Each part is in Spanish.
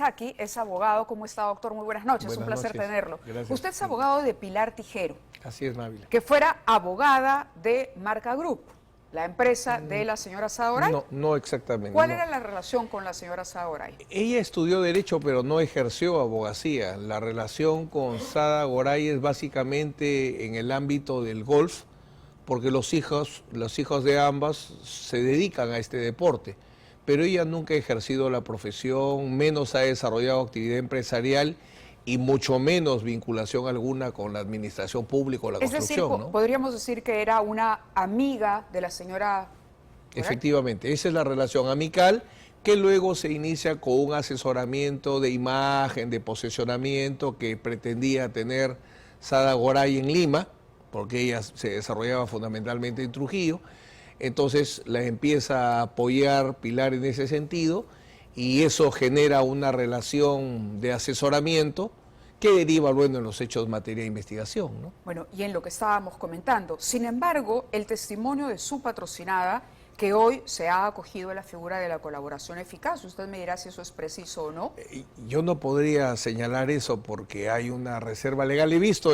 Aquí es abogado. ¿Cómo está, doctor? Muy buenas noches. Buenas Un placer noches. tenerlo. Gracias. Usted es abogado de Pilar Tijero, Así es, Mávila. que fuera abogada de Marca Group, la empresa de la señora Sada Goray. No exactamente. ¿Cuál no. era la relación con la señora Sada Goray? Ella estudió Derecho, pero no ejerció abogacía. La relación con Sada Goray es básicamente en el ámbito del golf, porque los hijos de ambas se dedican a este deporte. Pero ella nunca ha ejercido la profesión, menos ha desarrollado actividad empresarial y mucho menos vinculación alguna con la administración pública o la construcción. Decir, ¿no? podríamos decir que era una amiga de la señora Goray. Efectivamente, esa es la relación amical que luego se inicia con un asesoramiento de imagen, de posicionamiento que pretendía tener Sada Goray en Lima, porque ella se desarrollaba fundamentalmente en Trujillo. Entonces la empieza a apoyar Pilar en ese sentido y eso genera una relación de asesoramiento que deriva luego en los hechos de materia de investigación, ¿no? Bueno, y en lo que estábamos comentando. Sin embargo, el testimonio de su patrocinada, que hoy se ha acogido a la figura de la colaboración eficaz, usted me dirá si eso es preciso o no. Yo no podría señalar eso porque hay una reserva legal. He visto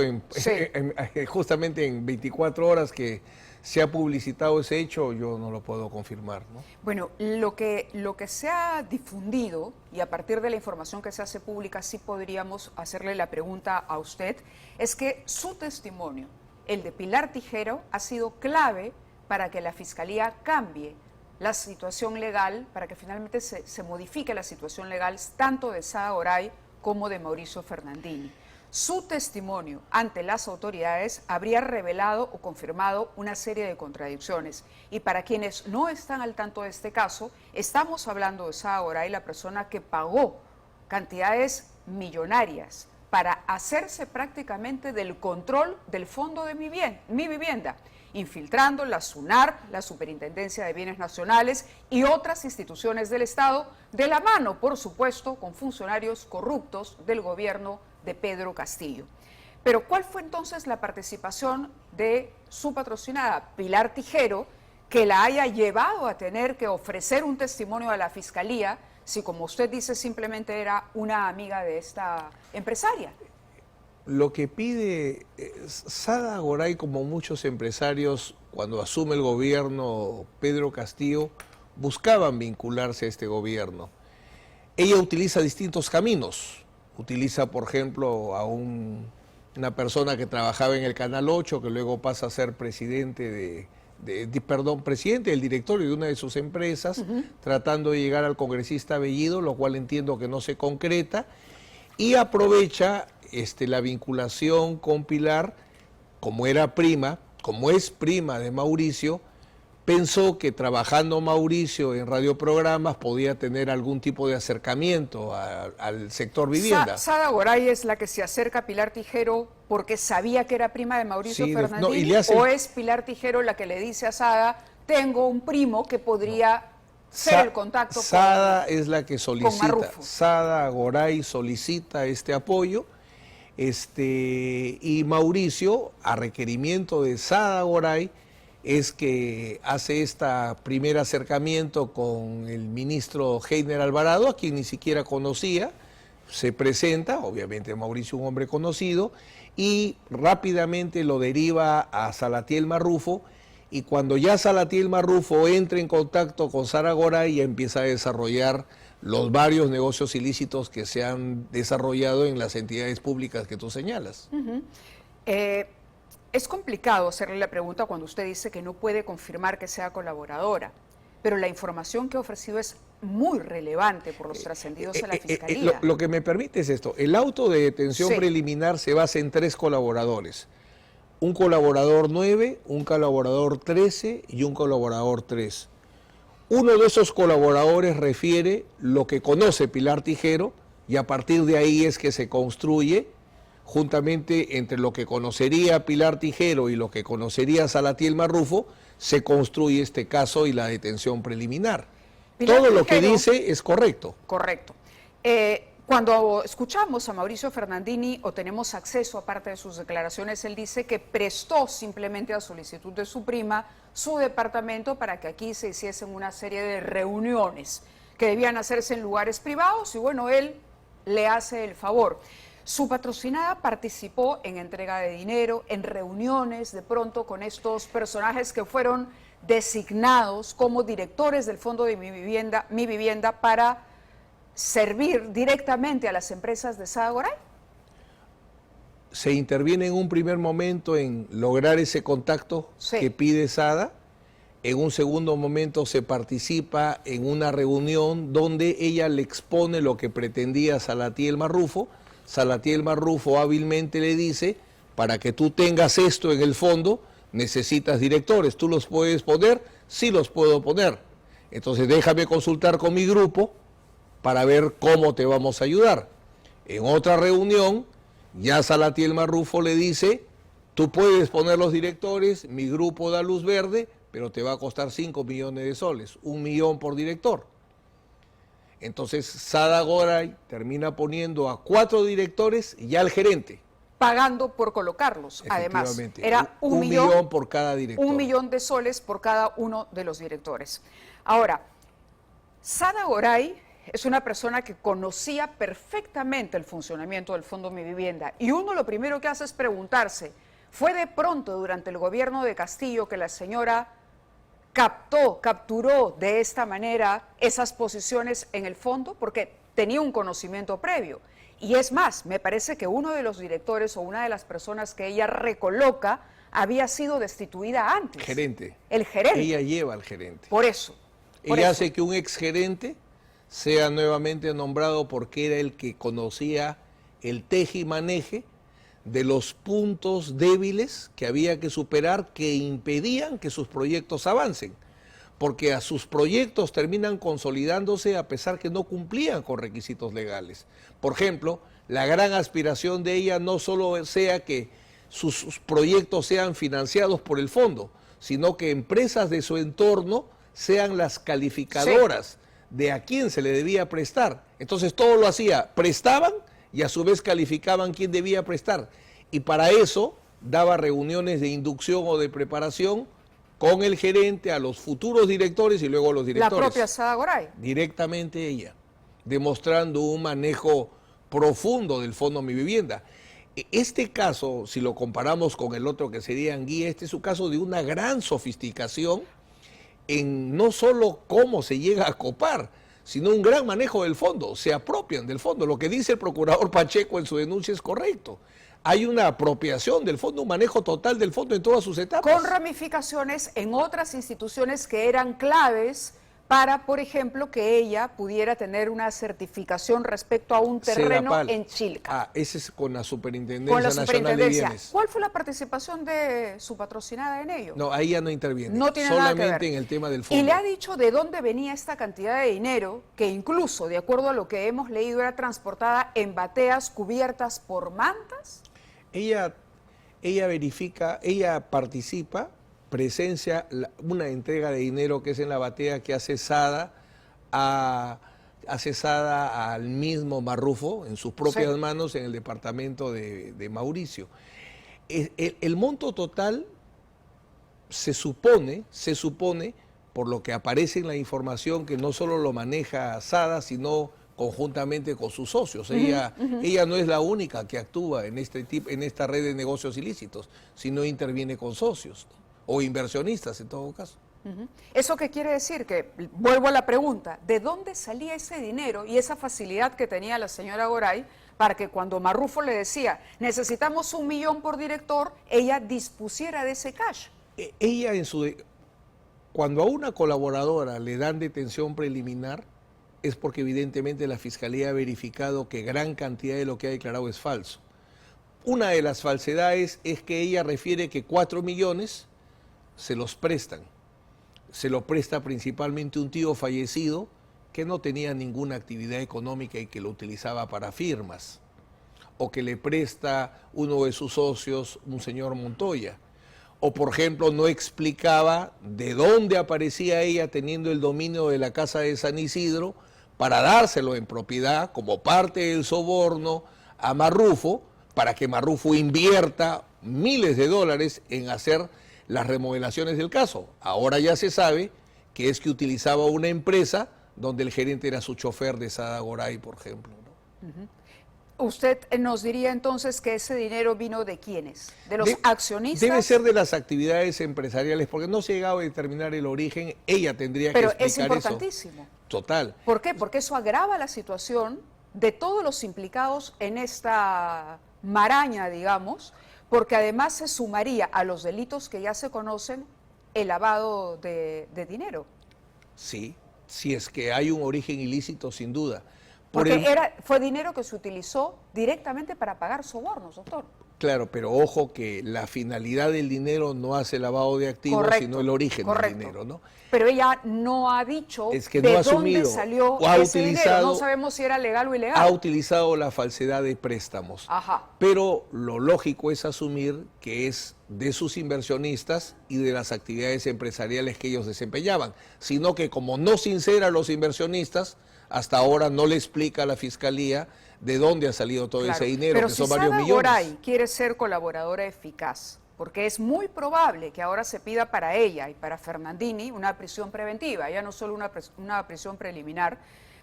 justamente en 24 horas que se ha publicitado ese hecho, yo no lo puedo confirmar, ¿no? Bueno, lo que se ha difundido, y a partir de la información que se hace pública, sí podríamos hacerle la pregunta a usted, es que su testimonio, el de Pilar Tijero, ha sido clave para que la Fiscalía cambie la situación legal, para que finalmente se modifique la situación legal tanto de Sada Goray como de Mauricio Fernandini. Su testimonio ante las autoridades habría revelado o confirmado una serie de contradicciones. Y para quienes no están al tanto de este caso, estamos hablando de Sada Goray, la persona que pagó cantidades millonarias para hacerse prácticamente del control del fondo de mi vivienda, infiltrando la SUNAR, la Superintendencia de Bienes Nacionales y otras instituciones del Estado, de la mano, por supuesto, con funcionarios corruptos del gobierno de Pedro Castillo. Pero ¿cuál fue entonces la participación de su patrocinada, Pilar Tijero, que la haya llevado a tener que ofrecer un testimonio a la Fiscalía, si como usted dice simplemente era una amiga de esta empresaria? Lo que pide Sada Goray, como muchos empresarios, cuando asume el gobierno Pedro Castillo, buscaban vincularse a este gobierno. Ella utiliza distintos caminos. Utiliza, por ejemplo, a una persona que trabajaba en el Canal 8, que luego pasa a ser presidente presidente del directorio de una de sus empresas, tratando de llegar al congresista Bellido, lo cual entiendo que no se concreta, y aprovecha la vinculación con Pilar, como es prima de Mauricio, pensó que trabajando Mauricio en radioprogramas podía tener algún tipo de acercamiento al sector vivienda. ¿Sada Goray es la que se acerca a Pilar Tijero porque sabía que era prima de Mauricio Fernandini? ¿O es Pilar Tijero la que le dice a Sada, tengo un primo que podría ser el contacto Sada es la que solicita, Sada Goray solicita este apoyo, y Mauricio, a requerimiento de Sada Goray, es que hace este primer acercamiento con el ministro Heiner Alvarado, a quien ni siquiera conocía, se presenta, obviamente Mauricio un hombre conocido, y rápidamente lo deriva a Salatiel Marrufo, y cuando ya Salatiel Marrufo entra en contacto con Sada Goray, ya empieza a desarrollar los varios negocios ilícitos que se han desarrollado en las entidades públicas que tú señalas. Es complicado hacerle la pregunta cuando usted dice que no puede confirmar que sea colaboradora, pero la información que ha ofrecido es muy relevante por los trascendidos a la Fiscalía. Lo que me permite es esto, el auto de detención preliminar se basa en 3 colaboradores, un colaborador 9, un colaborador 13 y un colaborador 3. Uno de esos colaboradores refiere lo que conoce Pilar Tijero y a partir de ahí es que se construye juntamente entre lo que conocería Pilar Tijero y lo que conocería Salatiel Marrufo, se construye este caso y la detención preliminar. Todo lo que dice es correcto. Correcto. Cuando escuchamos a Mauricio Fernandini o tenemos acceso a parte de sus declaraciones, él dice que prestó simplemente a solicitud de su prima su departamento para que aquí se hiciesen una serie de reuniones que debían hacerse en lugares privados y bueno, él le hace el favor. Su patrocinada participó en entrega de dinero, en reuniones de pronto con estos personajes que fueron designados como directores del Fondo de Mi Vivienda para servir directamente a las empresas de Sada Goray. Se interviene en un primer momento en lograr ese contacto que pide Sada. En un segundo momento se participa en una reunión donde ella le expone lo que pretendía Salatiel Marrufo. Salatiel Marrufo hábilmente le dice, para que tú tengas esto en el fondo, necesitas directores. ¿Tú los puedes poner? Sí los puedo poner. Entonces déjame consultar con mi grupo para ver cómo te vamos a ayudar. En otra reunión, ya Salatiel Marrufo le dice, tú puedes poner los directores, mi grupo da luz verde, pero te va a costar 5 millones de soles, 1 millón por director. Entonces Sada Goray termina poniendo a 4 directores y al gerente. Pagando por colocarlos, además. Era un millón por cada director. 1 millón de soles por cada uno de los directores. Ahora, Sada Goray es una persona que conocía perfectamente el funcionamiento del Fondo Mi Vivienda. Y uno lo primero que hace es preguntarse, ¿fue de pronto durante el gobierno de Castillo que la señora capturó de esta manera esas posiciones en el fondo? Porque tenía un conocimiento previo. Y es más, me parece que uno de los directores o una de las personas que ella recoloca había sido destituida antes. Gerente. El gerente. Ella lleva al gerente. Por eso. Ella hace que un exgerente sea nuevamente nombrado porque era el que conocía el teje y maneje de los puntos débiles que había que superar que impedían que sus proyectos avancen, porque a sus proyectos terminan consolidándose a pesar que no cumplían con requisitos legales. Por ejemplo, la gran aspiración de ella no solo sea que sus proyectos sean financiados por el fondo, sino que empresas de su entorno sean las calificadoras de a quién se le debía prestar. Entonces todo lo hacía, prestaban y a su vez calificaban quién debía prestar. Y para eso daba reuniones de inducción o de preparación con el gerente, a los futuros directores y luego a los directores. La propia Sada Goray. Directamente ella, demostrando un manejo profundo del Fondo Mi Vivienda. Este caso, si lo comparamos con el otro que sería Anguía, este es un caso de una gran sofisticación en no solo cómo se llega a copar, sino un gran manejo del fondo, se apropian del fondo. Lo que dice el procurador Pacheco en su denuncia es correcto. Hay una apropiación del fondo, un manejo total del fondo en todas sus etapas. Con ramificaciones en otras instituciones que eran claves para, por ejemplo, que ella pudiera tener una certificación respecto a un terreno en Chilca. Ah, ese es con la Superintendencia Nacional de Bienes. ¿Cuál fue la participación de su patrocinada en ello? No, ahí ya no interviene. No tiene solamente nada que ver. En el tema del fondo. Y le ha dicho de dónde venía esta cantidad de dinero, que incluso, de acuerdo a lo que hemos leído, era transportada en bateas cubiertas por mantas. Ella verifica, ella participa, presencia una entrega de dinero que es en la batea que hace Sada al mismo Marrufo en sus propias manos en el departamento de Mauricio. El monto total se supone, por lo que aparece en la información, que no solo lo maneja Sada, sino conjuntamente con sus socios. Ella no es la única que actúa en esta red de negocios ilícitos, sino interviene con socios, ¿no? O inversionistas en todo caso. ¿Eso qué quiere decir? Que, vuelvo a la pregunta, ¿de dónde salía ese dinero y esa facilidad que tenía la señora Goray para que cuando Marrufo le decía, necesitamos 1 millón por director, ella dispusiera de ese cash? Ella cuando a una colaboradora le dan detención preliminar, es porque evidentemente la Fiscalía ha verificado que gran cantidad de lo que ha declarado es falso. Una de las falsedades es que ella refiere que 4 millones se los prestan. Se lo presta principalmente un tío fallecido que no tenía ninguna actividad económica y que lo utilizaba para firmas. O que le presta uno de sus socios, un señor Montoya. O, por ejemplo, no explicaba de dónde aparecía ella teniendo el dominio de la casa de San Isidro para dárselo en propiedad como parte del soborno a Marrufo, para que Marrufo invierta miles de dólares en hacer las remodelaciones del caso. Ahora ya se sabe que es que utilizaba una empresa donde el gerente era su chofer de Sada Goray, por ejemplo, ¿no? ¿Usted nos diría entonces que ese dinero vino de quiénes? ¿De los accionistas? Debe ser de las actividades empresariales, porque no se ha llegado a determinar el origen, ella tendría que explicar eso. Pero es importantísimo. Total. ¿Por qué? Porque eso agrava la situación de todos los implicados en esta maraña, digamos, porque además se sumaría a los delitos que ya se conocen el lavado de dinero. Sí, si es que hay un origen ilícito, sin duda. Porque fue dinero que se utilizó directamente para pagar sobornos, doctor. Claro, pero ojo que la finalidad del dinero no hace lavado de activos, Correcto, sino el origen correcto. del dinero, ¿no? Pero ella no ha dicho Es que de no ha dónde asumido, salió o ha ese dinero. utilizado- No sabemos si era legal o ilegal. Ha utilizado la falsedad de préstamos. Ajá. Pero lo lógico es asumir que es de sus inversionistas y de las actividades empresariales que ellos desempeñaban, sino que como no sincera a los inversionistas, hasta ahora no le explica a la Fiscalía de dónde ha salido todo Claro, ese dinero, pero que si son varios Sada millones. Goray quiere ser colaboradora eficaz, porque es muy probable que ahora se pida para ella y para Fernandini una prisión preventiva, ya no solo una prisión preliminar,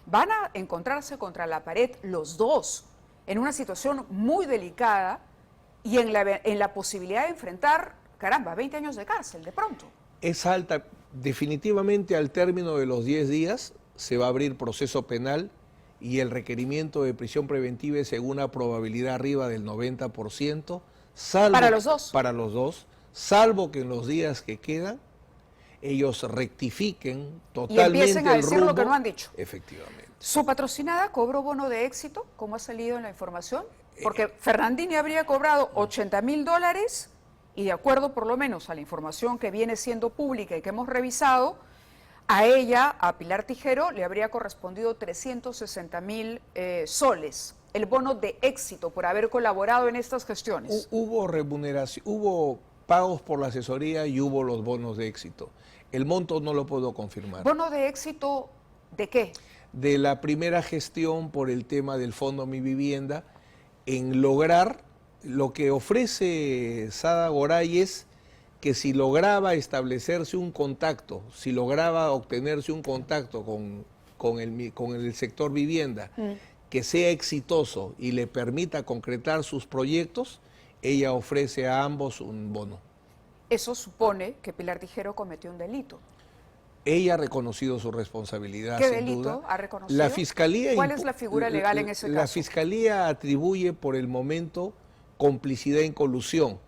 van a encontrarse contra la pared los dos en una situación muy delicada y en la posibilidad de enfrentar, caramba, 20 años de cárcel de pronto. Es alta, definitivamente al término de los 10 días se va a abrir proceso penal y el requerimiento de prisión preventiva es en una probabilidad arriba del 90%, salvo, ¿Para los dos? Para los dos, salvo que en los días que quedan ellos rectifiquen totalmente empiecen a el decir lo rumbo. que no han dicho. Efectivamente. ¿Su patrocinada cobró bono de éxito, como ha salido en la información? Porque Fernandini habría cobrado $80,000 y de acuerdo por lo menos a la información que viene siendo pública y que hemos revisado, a ella, a Pilar Tijero, le habría correspondido 360,000 soles, el bono de éxito por haber colaborado en estas gestiones. Hubo remuneración, hubo pagos por la asesoría y hubo los bonos de éxito. El monto no lo puedo confirmar. ¿Bono de éxito de qué? De la primera gestión por el tema del Fondo Mi Vivienda, en lograr lo que ofrece Sada Goray es que si lograba establecerse un contacto, si lograba obtenerse un contacto con el sector vivienda, que sea exitoso y le permita concretar sus proyectos, ella ofrece a ambos un bono. Eso supone que Pilar Tijero cometió un delito. Ella ha reconocido su responsabilidad, ¿Qué sin delito duda. ha reconocido? La Fiscalía ¿Cuál es la figura legal en ese caso? La Fiscalía atribuye por el momento complicidad en colusión,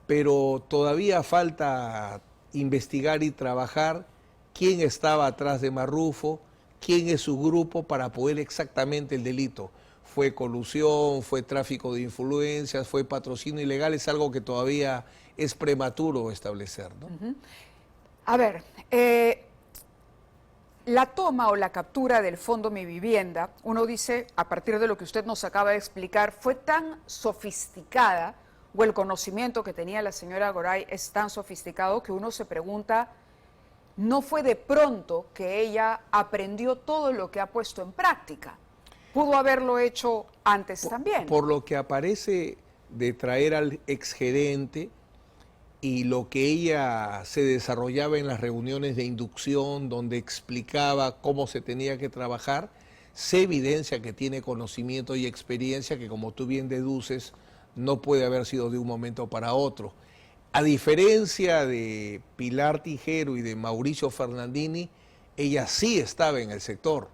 pero todavía falta investigar y trabajar quién estaba atrás de Marrufo, quién es su grupo para poder exactamente el delito. Fue colusión, fue tráfico de influencias, fue patrocinio ilegal, es algo que todavía es prematuro establecer, ¿no? A ver, la toma o la captura del Fondo Mi Vivienda, uno dice, a partir de lo que usted nos acaba de explicar, fue tan sofisticada, o el conocimiento que tenía la señora Goray es tan sofisticado que uno se pregunta, ¿no fue de pronto que ella aprendió todo lo que ha puesto en práctica? ¿Pudo haberlo hecho antes también? Por lo que aparece de traer al exgerente y lo que ella se desarrollaba en las reuniones de inducción, donde explicaba cómo se tenía que trabajar, se evidencia que tiene conocimiento y experiencia que, como tú bien deduces, no puede haber sido de un momento para otro. A diferencia de Pilar Tijero y de Mauricio Fernandini, ella sí estaba en el sector.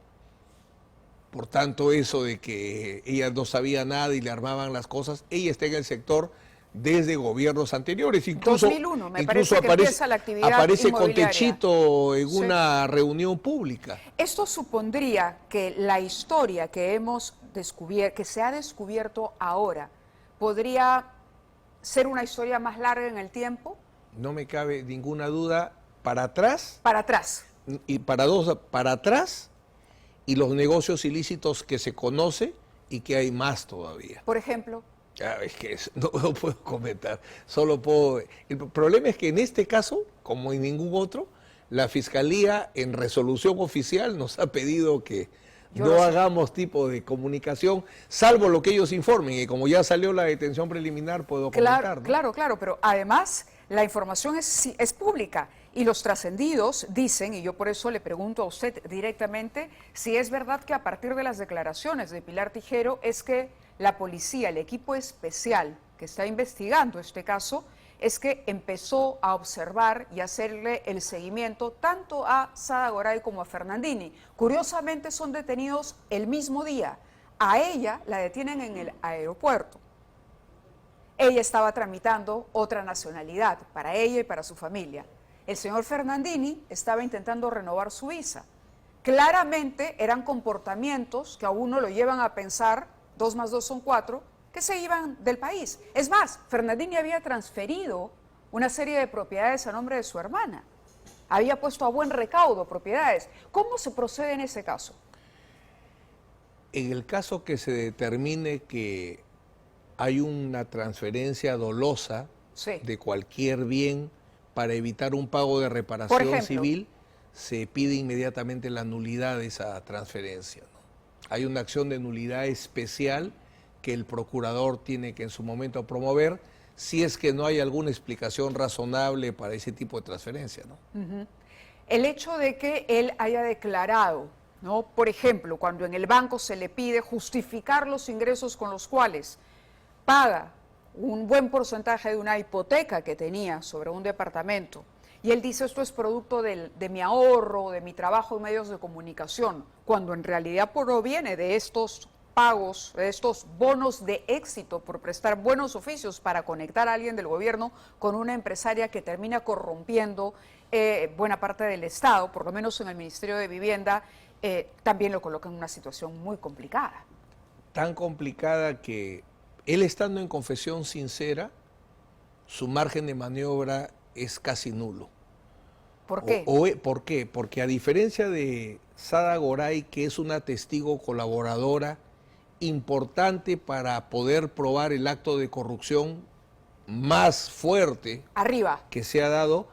Por tanto, eso de que ella no sabía nada y le armaban las cosas, ella está en el sector desde gobiernos anteriores. Incluso, 2001, me parece que empieza la actividad aparece con inmobiliaria. Techito en Sí. una reunión pública. Esto supondría que la historia que hemos descubierto, que se ha descubierto ahora, podría ser una historia más larga en el tiempo. No me cabe ninguna duda, para atrás Para atrás. y para atrás y los negocios ilícitos que se conoce y que hay más todavía. Por ejemplo, Es que no puedo comentar, solo puedo... El problema es que en este caso, como en ningún otro, la Fiscalía en resolución oficial nos ha pedido que Yo no lo sé. hagamos tipo de comunicación, salvo lo que ellos informen, y como ya salió la detención preliminar, puedo comentar, ¿no? claro, pero además la información es pública Y los trascendidos dicen, y yo por eso le pregunto a usted directamente, si es verdad que a partir de las declaraciones de Pilar Tijero es que la policía, el equipo especial que está investigando este caso, es que empezó a observar y hacerle el seguimiento tanto a Sada Goray como a Fernandini. Curiosamente son detenidos el mismo día. A ella la detienen en el aeropuerto. Ella estaba tramitando otra nacionalidad para ella y para su familia. El señor Fernandini estaba intentando renovar su visa. Claramente eran comportamientos que a uno lo llevan a pensar, 2 más 2 son 4, que se iban del país. Es más, Fernandini había transferido una serie de propiedades a nombre de su hermana. Había puesto a buen recaudo propiedades. ¿Cómo se procede en ese caso? En el caso que se determine que hay una transferencia dolosa Sí. de cualquier bien para evitar un pago de reparación civil, se pide inmediatamente la nulidad de esa transferencia, ¿no? Hay una acción de nulidad especial que el procurador tiene que en su momento promover si es que no hay alguna explicación razonable para ese tipo de transferencia, ¿no? El hecho de que él haya declarado, ¿no? Por ejemplo, cuando en el banco se le pide justificar los ingresos con los cuales paga un buen porcentaje de una hipoteca que tenía sobre un departamento, y él dice esto es producto de mi ahorro, de mi trabajo en medios de comunicación, cuando en realidad proviene de estos pagos, de estos bonos de éxito por prestar buenos oficios para conectar a alguien del gobierno con una empresaria que termina corrompiendo buena parte del Estado, por lo menos en el Ministerio de Vivienda, también lo coloca en una situación muy complicada. Tan complicada que él estando en confesión sincera, su margen de maniobra es casi nulo. ¿Por qué? ¿Por qué? Porque a diferencia de Sada Goray, que es una testigo colaboradora importante para poder probar el acto de corrupción más fuerte Arriba. que se ha dado,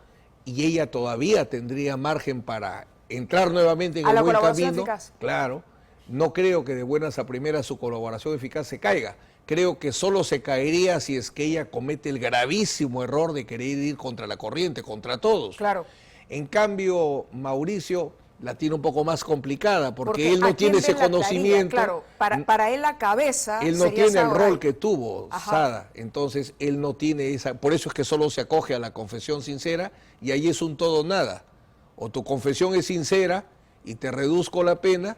y ella todavía tendría margen para entrar nuevamente en A el la buen colaboración camino. eficaz. Claro, no creo que de buenas a primeras su colaboración eficaz se caiga. Creo que solo se caería si es que ella comete el gravísimo error de querer ir contra la corriente, contra todos. Claro. En cambio, Mauricio la tiene un poco más complicada porque él ¿a no quién tiene ese ve la conocimiento. claridad? Claro, para él la cabeza Él no sería tiene el Sada rol Goray. que tuvo Ajá. Sada, entonces él no tiene esa, por eso es que solo se acoge a la confesión sincera y ahí es un todo o nada. O tu confesión es sincera y te reduzco la pena,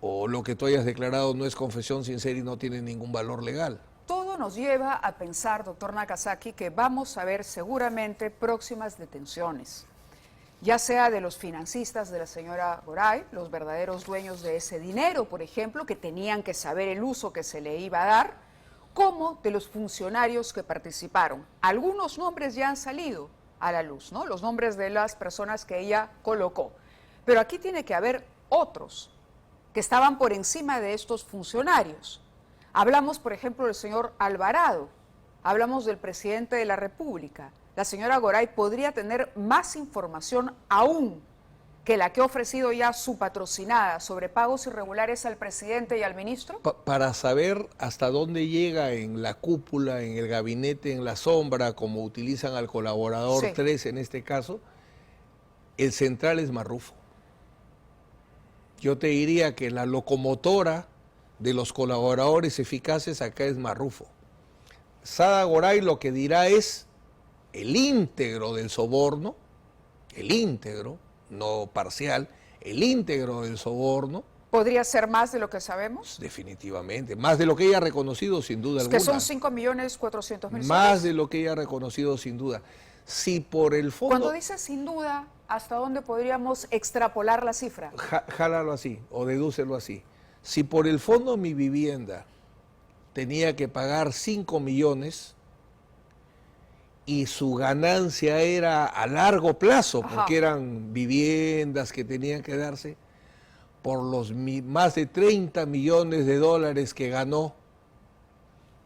o lo que tú hayas declarado no es confesión sincera y no tiene ningún valor legal. Todo nos lleva a pensar, doctor Nakazaki, que vamos a ver seguramente próximas detenciones, ya sea de los financistas de la señora Goray, los verdaderos dueños de ese dinero, por ejemplo, que tenían que saber el uso que se le iba a dar, como de los funcionarios que participaron. Algunos nombres ya han salido a la luz, ¿no? Los nombres de las personas que ella colocó. Pero aquí tiene que haber otros que estaban por encima de estos funcionarios. Hablamos, por ejemplo, del señor Alvarado, hablamos del presidente de la República. La señora Goray podría tener más información aún que la que ha ofrecido ya su patrocinada sobre pagos irregulares al presidente y al ministro. Para saber hasta dónde llega en la cúpula, en el gabinete, en la sombra, como utilizan al colaborador Sí. 3 en este caso, el central es Marrufo. Yo te diría que la locomotora de los colaboradores eficaces acá es Marrufo. Sada Goray lo que dirá es el íntegro del soborno, el íntegro, no parcial, el íntegro del soborno. ¿Podría ser más de lo que sabemos? Definitivamente, más de lo que ella ha reconocido sin duda Es alguna. que son 5.400.000 Más soles. de lo que ella ha reconocido sin duda. Si por el fondo... Cuando dice sin duda, ¿hasta dónde podríamos extrapolar la cifra? Jálalo así o dedúcelo así. Si por el fondo mi vivienda tenía que pagar 5 millones y su ganancia era a largo plazo, Ajá. porque eran viviendas que tenían que darse, por los más de 30 millones de dólares que ganó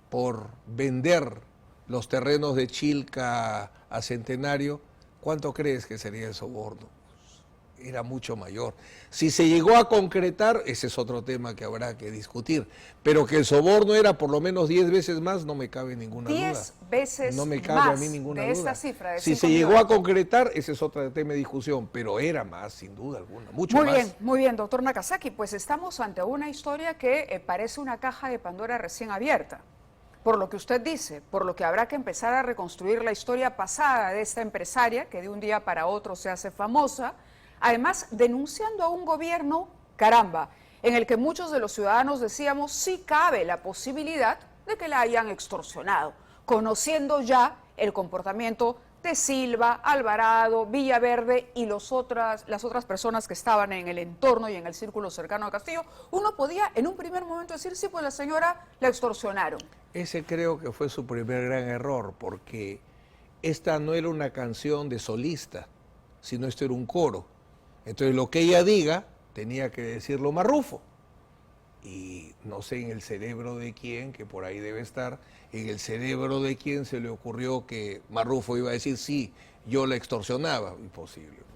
por vender los terrenos de Chilca a Centenario, ¿cuánto crees que sería el soborno? era mucho mayor. Si se llegó a concretar, ese es otro tema que habrá que discutir, pero que el soborno era por lo menos 10 veces más, no me cabe ninguna duda. 10 veces no me cabe más a mí ninguna de duda. esta cifra. De si 5 se llegó millones. a concretar, ese es otro tema de discusión, pero era más, sin duda alguna, mucho más. Muy bien, doctor Nakazaki, pues estamos ante una historia que parece una caja de Pandora recién abierta. Por lo que usted dice, por lo que habrá que empezar a reconstruir la historia pasada de esta empresaria que de un día para otro se hace famosa, además denunciando a un gobierno, caramba, en el que muchos de los ciudadanos decíamos sí cabe la posibilidad de que la hayan extorsionado, conociendo ya el comportamiento de Silva, Alvarado, Villaverde y las otras personas que estaban en el entorno y en el círculo cercano a Castillo. Uno podía en un primer momento decir, sí, pues la señora la extorsionaron. Ese creo que fue su primer gran error, porque esta no era una canción de solista, sino esto era un coro. Entonces lo que ella diga tenía que decirlo Marrufo. Y no sé en el cerebro de quién, que por ahí debe estar, en el cerebro de quién se le ocurrió que Marrufo iba a decir, sí, yo la extorsionaba. Imposible.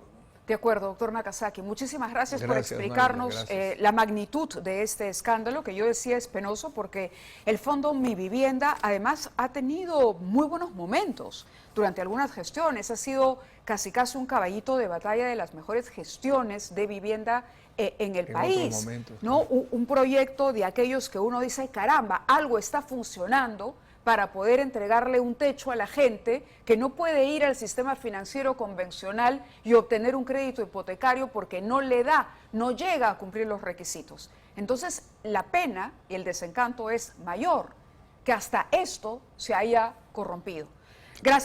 De acuerdo, doctor Nakazaki. Muchísimas gracias por Gracias, explicarnos María, gracias. la magnitud de este escándalo, que yo decía es penoso porque el Fondo Mi Vivienda además ha tenido muy buenos momentos durante algunas gestiones. Ha sido casi un caballito de batalla de las mejores gestiones de vivienda en el país. Otros momentos, ¿no? Un proyecto de aquellos que uno dice, caramba, algo está funcionando para poder entregarle un techo a la gente que no puede ir al sistema financiero convencional y obtener un crédito hipotecario porque no le da, no llega a cumplir los requisitos. Entonces, la pena y el desencanto es mayor, que hasta esto se haya corrompido. Gracias.